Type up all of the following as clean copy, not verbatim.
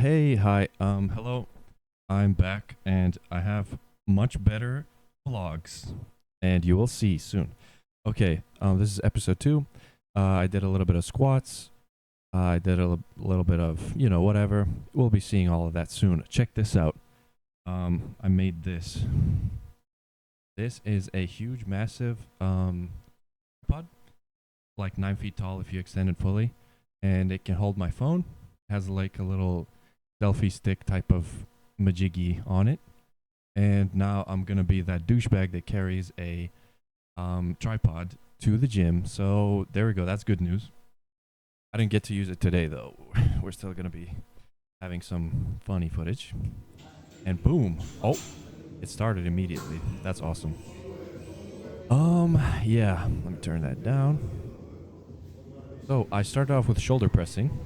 Hello. I'm back and I have much better vlogs and you will see soon. Okay, this is episode 2. I did a little bit of squats. I did a little bit of, whatever. We'll be seeing all of that soon. Check this out. I made this. This is a huge, massive pod, like 9 feet tall if you extend it fully, and it can hold my phone. It has like a little selfie stick type of majiggy on it. And now I'm going to be that douchebag that carries a tripod to the gym. So there we go. That's good news. I didn't get to use it today, though. We're still going to be having some funny footage. And boom. Oh, it started immediately. That's awesome. Yeah. Let me turn that down. So I started off with shoulder pressing.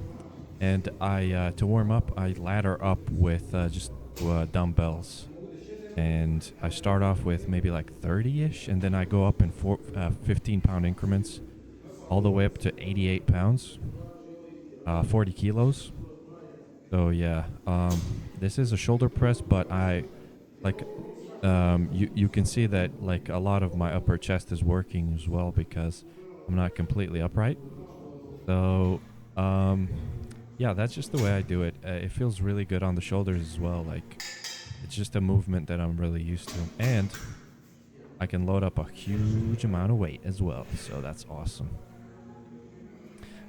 And I, to warm up, I ladder up with just dumbbells. And I start off with maybe like 30-ish, and then I go up in 15-pound increments, all the way up to 88 pounds, 40 kilos. So yeah, this is a shoulder press, but I, like, you can see that like a lot of my upper chest is working as well because I'm not completely upright. So, yeah, that's just the way I do it. It feels really good on the shoulders as well. Like, it's just a movement that I'm really used to. And I can load up a huge amount of weight as well. So that's awesome.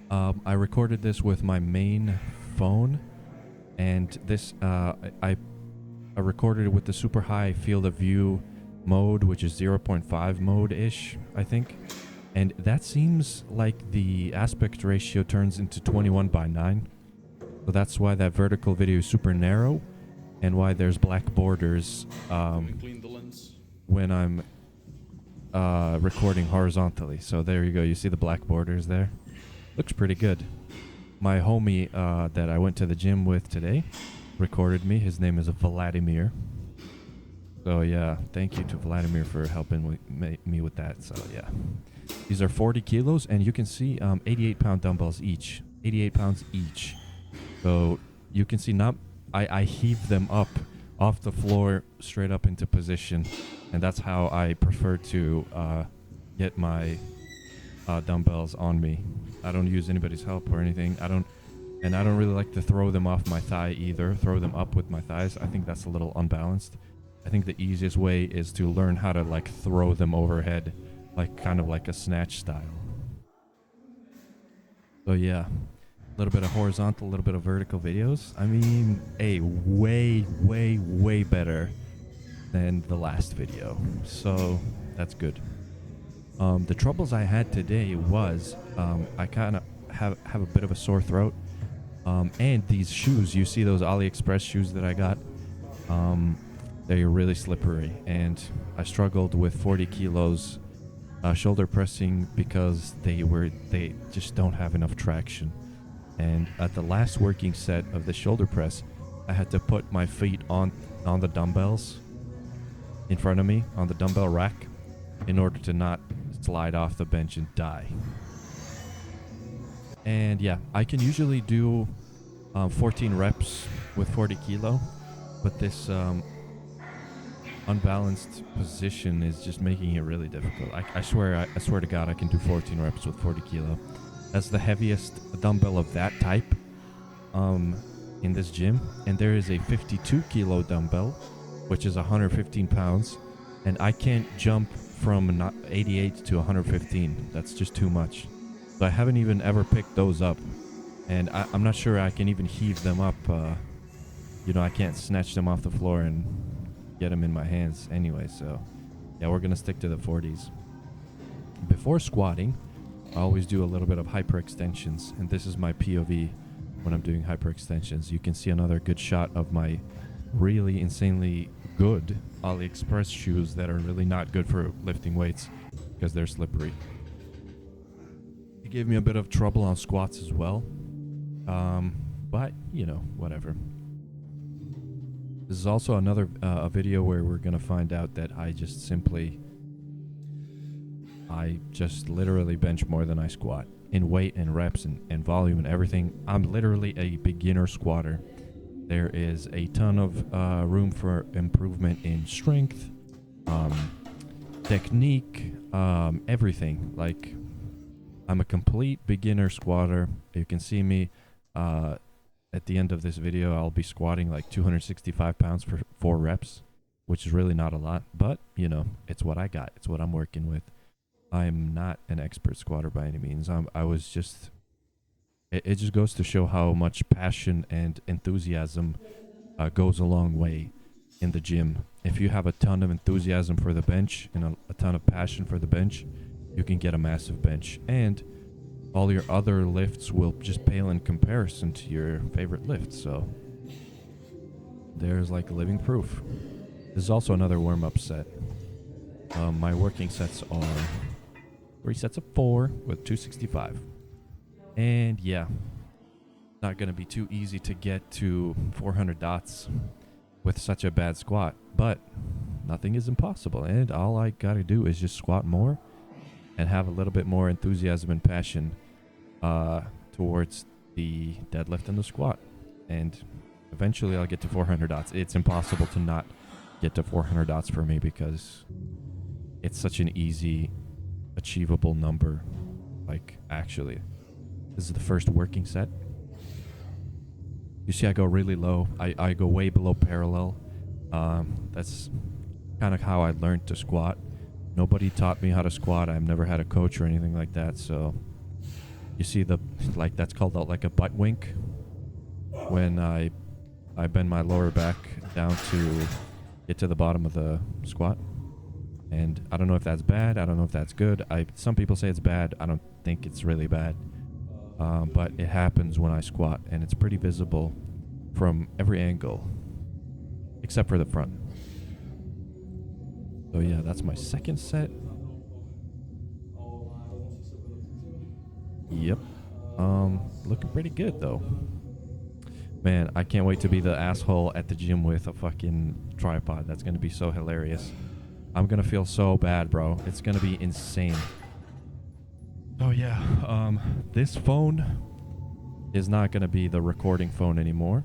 I recorded this with my main phone. And this, I recorded it with the super high field of view mode, which is 0.5 mode-ish, I think. And that seems like the aspect ratio turns into 21:9. So that's why that vertical video is super narrow and why there's black borders when I'm recording horizontally. So there you go. You see the black borders there? Looks pretty good. My homie that I went to the gym with today recorded me. His name is Vladimir. So yeah, thank you to Vladimir for helping me with that. So yeah. These are 40 kilos, and you can see 88-pound dumbbells each. 88 pounds each. So you can see I heave them up off the floor straight up into position, and that's how I prefer to get my dumbbells on me. I don't use anybody's help or anything. I don't really like to throw them off my thigh either. Throw them up with my thighs. I think that's a little unbalanced. I think the easiest way is to learn how to like throw them overhead, like kind of like a snatch style. So yeah, a little bit of horizontal, a little bit of vertical videos. I mean, way better than the last video. So that's good. The troubles I had today was I kind of have a bit of a sore throat. And these shoes, you see those AliExpress shoes that I got? They're really slippery, and I struggled with 40 kilos shoulder pressing because they just don't have enough traction. And at the last working set of the shoulder press, I had to put my feet on the dumbbells in front of me on the dumbbell rack in order to not slide off the bench and die. And yeah, I can usually do 14 reps with 40 kilo, but this unbalanced position is just making it really difficult. I swear to God, I can do 14 reps with 40 kilo. That's the heaviest dumbbell of that type in this gym. And there is a 52 kilo dumbbell, which is 115 pounds. And I can't jump from 88 to 115. That's just too much. So I haven't even ever picked those up. And I'm not sure I can even heave them up. I can't snatch them off the floor and get them in my hands anyway. So yeah, we're going to stick to the 40s. Before squatting, I always do a little bit of hyperextensions. And this is my POV when I'm doing hyperextensions. You can see another good shot of my really insanely good AliExpress shoes that are really not good for lifting weights because they're slippery. It gave me a bit of trouble on squats as well. But, whatever. This is also another a video where we're going to find out that I just literally bench more than I squat in weight and reps and volume and everything. I'm literally a beginner squatter. There is a ton of room for improvement in strength, technique, everything. Like, I'm a complete beginner squatter. You can see me at the end of this video. I'll be squatting like 265 pounds for 4 reps, which is really not a lot, but you know, it's what I got. It's what I'm working with. I'm not an expert squatter by any means. I was just, it just goes to show how much passion and enthusiasm goes a long way in the gym. If you have a ton of enthusiasm for the bench and a ton of passion for the bench, you can get a massive bench, and all your other lifts will just pale in comparison to your favorite lift. So there's like living proof. This is also another warm-up set. My working sets are 3 sets of 4 with 265. And yeah, not going to be too easy to get to 400 dots with such a bad squat, but nothing is impossible, and all I got to do is just squat more and have a little bit more enthusiasm and passion towards the deadlift and the squat, and eventually I'll get to 400 dots. It's impossible to not get to 400 dots for me because it's such an easy, achievable number. Like, actually, this is the first working set. You see I go really low. I go way below parallel. That's kind of how I learned to squat. Nobody taught me how to squat. I've never had a coach or anything like that. So you see that's called like a butt wink. When I bend my lower back down to get to the bottom of the squat. And I don't know if that's bad. I don't know if that's good. Some people say it's bad. I don't think it's really bad. But it happens when I squat, and it's pretty visible from every angle, except for the front. So yeah, that's my second set. Yep. Looking pretty good though. Man, I can't wait to be the asshole at the gym with a fucking tripod. That's gonna be so hilarious. I'm gonna feel so bad, bro. It's gonna be insane. Oh yeah, this phone is not gonna be the recording phone anymore.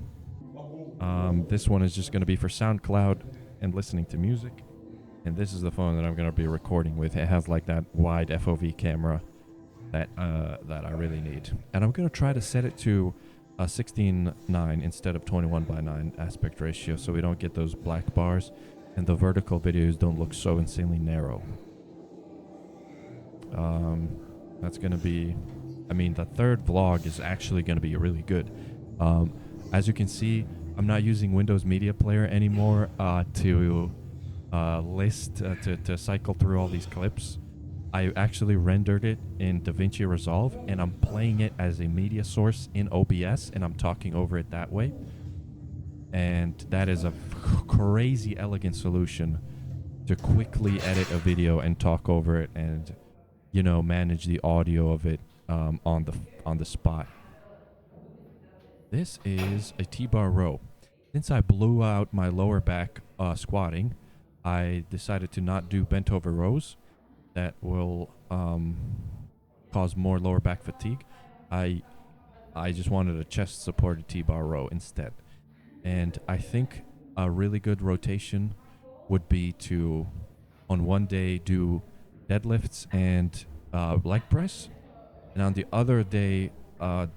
This one is just gonna be for SoundCloud and listening to music. And this is the phone that I'm gonna be recording with. It has like that wide FOV camera that I really need. And I'm gonna try to set it to 16:9 instead of 21:9 aspect ratio, so we don't get those black bars and the vertical videos don't look so insanely narrow. That's gonna be, I mean, the third vlog is actually gonna be really good. As you can see, I'm not using Windows Media Player anymore to cycle through all these clips. I actually rendered it in DaVinci Resolve, and I'm playing it as a media source in OBS, and I'm talking over it that way. And that is a crazy elegant solution to quickly edit a video and talk over it, and you know, manage the audio of it on the spot. This is a T-bar row. Since I blew out my lower back squatting, I decided to not do bent over rows. That will cause more lower back fatigue. I just wanted a chest supported T-bar row instead. And I think a really good rotation would be to, on one day, do deadlifts and leg press, and on the other day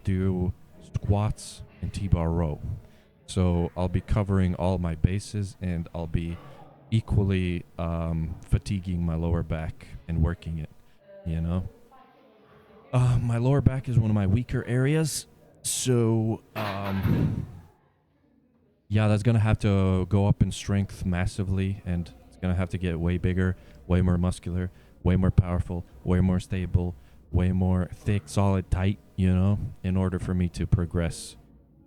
do squats and T-bar row. So I'll be covering all my bases, and I'll be equally fatiguing my lower back and working it, you know. My lower back is one of my weaker areas, so yeah, that's gonna have to go up in strength massively, and it's gonna have to get way bigger, way more muscular, way more powerful, way more stable, way more thick, solid, tight, you know, in order for me to progress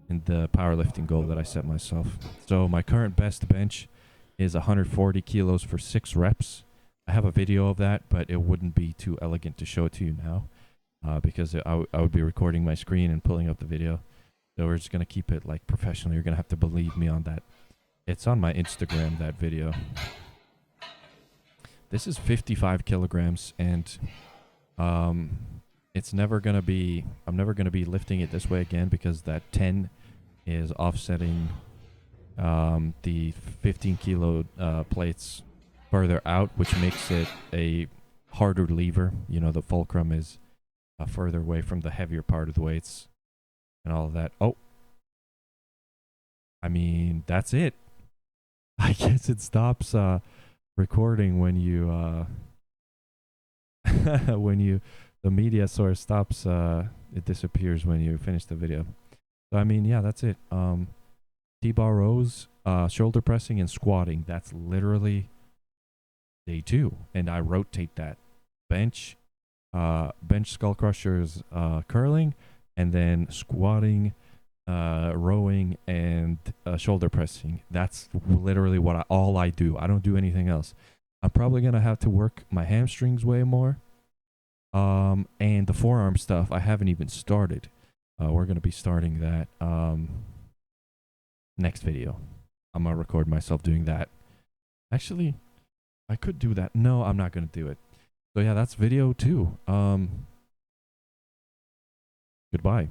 in the powerlifting goal that I set myself. So my current best bench is 140 kilos for 6 reps. I have a video of that, but it wouldn't be too elegant to show it to you now because I would be recording my screen and pulling up the video. So we're just going to keep it like professional. You're going to have to believe me on that. It's on my Instagram, that video. This is 55 kilograms, and it's never going to be, I'm never going to be lifting it this way again because that 10 is offsetting the 15 kilo plates further out, which makes it a harder lever. You know, the fulcrum is further away from the heavier part of the weights and all of that. Oh, I mean, that's it. I guess it stops recording when you the media source stops. It disappears when you finish the video. So I mean, yeah, that's it. T-bar rows, shoulder pressing, and squatting. That's literally day 2, and I rotate that. Bench skull crushers, curling, and then squatting, rowing, and shoulder pressing. That's literally what all I do. I don't do anything else. I'm probably gonna have to work my hamstrings way more. And the forearm stuff I haven't even started. We're gonna be starting that next video. I'm gonna record myself doing that. Actually, I could do that. No, I'm not gonna do it. So yeah, that's video 2. Goodbye.